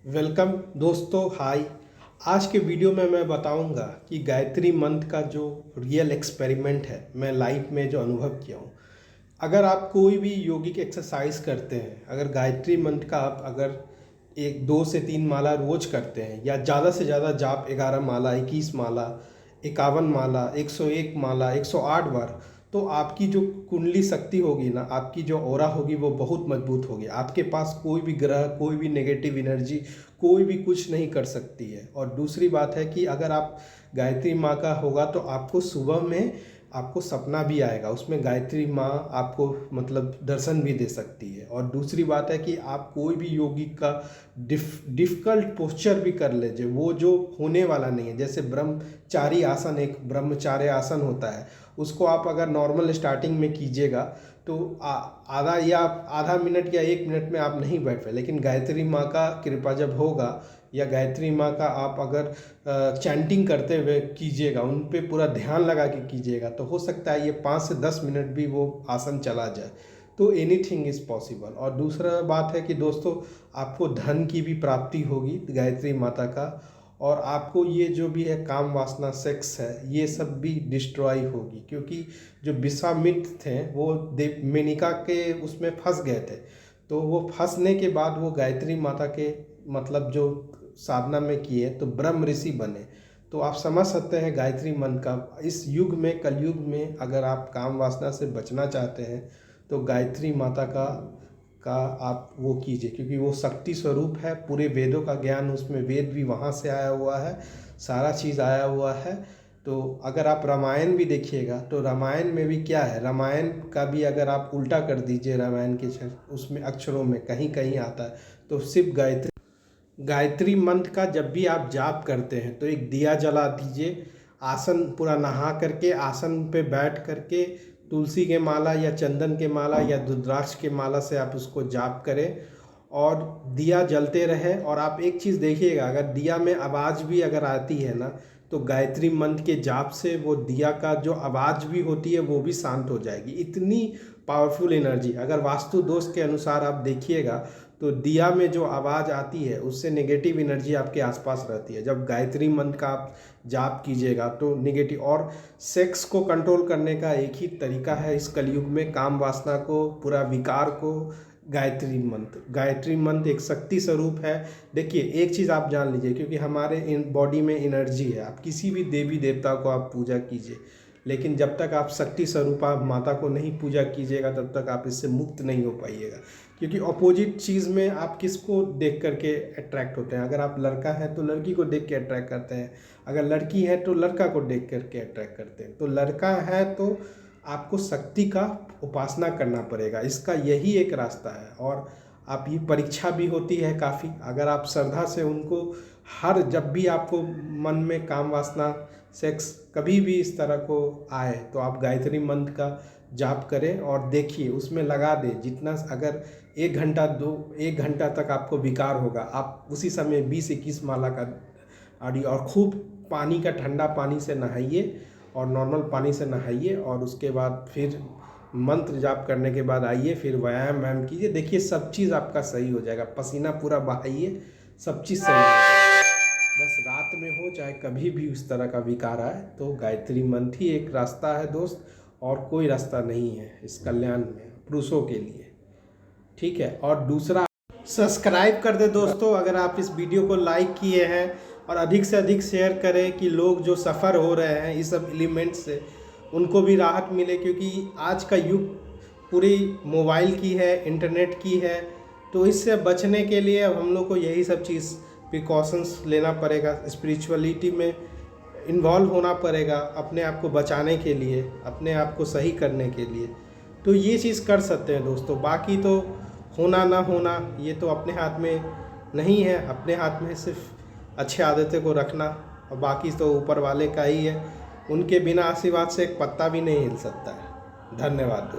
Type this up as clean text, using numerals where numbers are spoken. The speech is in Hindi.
वेलकम दोस्तों, हाय। आज के वीडियो में मैं बताऊंगा कि गायत्री मंत्र का जो रियल एक्सपेरिमेंट है, मैं लाइफ में जो अनुभव किया हूँ। अगर आप कोई भी योगिक एक्सरसाइज करते हैं, अगर गायत्री मंत्र का आप अगर 2 से 3 माला रोज करते हैं या ज़्यादा से ज़्यादा जाप 11 माला, 21 माला, 51 माला, 101 माला, 108 बार, तो आपकी जो कुंडली शक्ति होगी ना, आपकी जो ऑरा होगी वो बहुत मजबूत होगी। आपके पास कोई भी ग्रह, कोई भी नेगेटिव एनर्जी, कोई भी कुछ नहीं कर सकती है। और दूसरी बात है कि अगर आप गायत्री माँ का होगा तो आपको सुबह में आपको सपना भी आएगा, उसमें गायत्री माँ आपको मतलब दर्शन भी दे सकती है। और दूसरी बात है कि आप कोई भी योगी का डिफ़िकल्ट पोस्चर भी कर लीजिए, वो जो होने वाला नहीं है। जैसे ब्रह्मचारी आसन, एक ब्रह्मचार्य आसन होता है, उसको आप अगर नॉर्मल स्टार्टिंग में कीजिएगा तो आधा मिनट या 1 मिनट में आप नहीं बैठ पाए। लेकिन गायत्री माँ का कृपा जब होगा, या गायत्री माँ का आप अगर चैंटिंग करते हुए कीजिएगा, उन पे पूरा ध्यान लगा के कीजिएगा, तो हो सकता है ये 5 से 10 मिनट भी वो आसन चला जाए। तो एनीथिंग इज़ पॉसिबल। और दूसरा बात है कि दोस्तों, आपको धन की भी प्राप्ति होगी गायत्री माता का, और आपको ये जो भी है काम वासना, सेक्स है, ये सब भी डिस्ट्रॉय होगी। क्योंकि जो विश्वामित्र थे वो देव मेनिका के उसमें फंस गए थे, तो वो फंसने के बाद वो गायत्री माता के मतलब जो साधना में किए तो ब्रह्म ऋषि बने। तो आप समझ सकते हैं गायत्री मंत्र का इस युग में, कलयुग में, अगर आप काम वासना से बचना चाहते हैं तो गायत्री माता का आप वो कीजिए, क्योंकि वो शक्ति स्वरूप है। पूरे वेदों का ज्ञान उसमें, वेद भी वहाँ से आया हुआ है, सारा चीज़ आया हुआ है। तो अगर आप रामायण भी देखिएगा तो रामायण में भी क्या है, रामायण का भी अगर आप उल्टा कर दीजिए, रामायण के उसमें अक्षरों में कहीं कहीं आता है। तो सिर्फ गायत्री मंत्र का जब भी आप जाप करते हैं तो एक दिया जला दीजिए, आसन पूरा नहा करके आसन पे बैठ करके तुलसी के माला या चंदन के माला या रुद्राक्ष के माला से आप उसको जाप करें और दिया जलते रहे। और आप एक चीज़ देखिएगा, अगर दिया में आवाज़ भी अगर आती है ना, तो गायत्री मंत्र के जाप से वो दिया का जो आवाज़ भी होती है वो भी शांत हो जाएगी। इतनी पावरफुल एनर्जी। अगर वास्तु दोष के अनुसार आप देखिएगा तो दिया में जो आवाज़ आती है उससे नेगेटिव एनर्जी आपके आसपास रहती है। जब गायत्री मंत्र का आप जाप कीजिएगा तो नेगेटिव, और सेक्स को कंट्रोल करने का एक ही तरीका है इस कलयुग में, काम वासना को, पूरा विकार को, गायत्री मंत्र एक शक्ति स्वरूप है। देखिए, एक चीज़ आप जान लीजिए, क्योंकि हमारे बॉडी में एनर्जी है। आप किसी भी देवी देवता को आप पूजा कीजिए, लेकिन जब तक आप शक्ति स्वरूपा माता को नहीं पूजा कीजिएगा तब तक आप इससे मुक्त नहीं हो पाइएगा। क्योंकि अपोजिट चीज़ में आप किसको देख करके अट्रैक्ट होते हैं। अगर आप लड़का है तो लड़की को देख के अट्रैक्ट करते हैं, अगर लड़की है तो लड़का को देख करके अट्रैक्ट करते हैं। तो लड़का है तो आपको शक्ति का उपासना करना पड़ेगा, इसका यही एक रास्ता है। और आप ये परीक्षा भी होती है काफ़ी, अगर आप श्रद्धा से उनको जब भी आपको मन में काम वासना, सेक्स कभी भी इस तरह को आए तो आप गायत्री मंत्र का जाप करें और देखिए, उसमें लगा दें जितना। अगर 1 घंटा तक आपको विकार होगा, आप उसी समय 20-21 माला का और खूब पानी का, ठंडा पानी से नहाइए और नॉर्मल पानी से नहाइए, और उसके बाद फिर मंत्र जाप करने के बाद आइए, फिर व्यायाम कीजिए। देखिए, सब चीज़ आपका सही हो जाएगा। पसीना पूरा बहाइए, सब चीज़ सही हो जाएगा। बस रात में हो चाहे कभी भी उस तरह का विकार आए, तो गायत्री मंत्र ही एक रास्ता है दोस्त, और कोई रास्ता नहीं है इस कल्याण में पुरुषों के लिए। ठीक है। और दूसरा, सब्सक्राइब कर दे दोस्तों अगर आप इस वीडियो को लाइक किए हैं, और अधिक से अधिक शेयर करें कि लोग जो सफ़र हो रहे हैं इस सब एलिमेंट से उनको भी राहत मिले। क्योंकि आज का युग पूरी मोबाइल की है, इंटरनेट की है। तो इससे बचने के लिए अब हम लोग को यही सब चीज़ प्रिकॉशंस लेना पड़ेगा, स्पिरिचुअलिटी में इन्वॉल्व होना पड़ेगा अपने आप को बचाने के लिए, अपने आप को सही करने के लिए। तो ये चीज़ कर सकते हैं दोस्तों। बाकी तो होना ना होना ये तो अपने हाथ में नहीं है, अपने हाथ में सिर्फ अच्छे आदतें को रखना, और बाकी तो ऊपर वाले का ही है। उनके बिना आशीर्वाद से एक पत्ता भी नहीं हिल सकता है। धन्यवाद।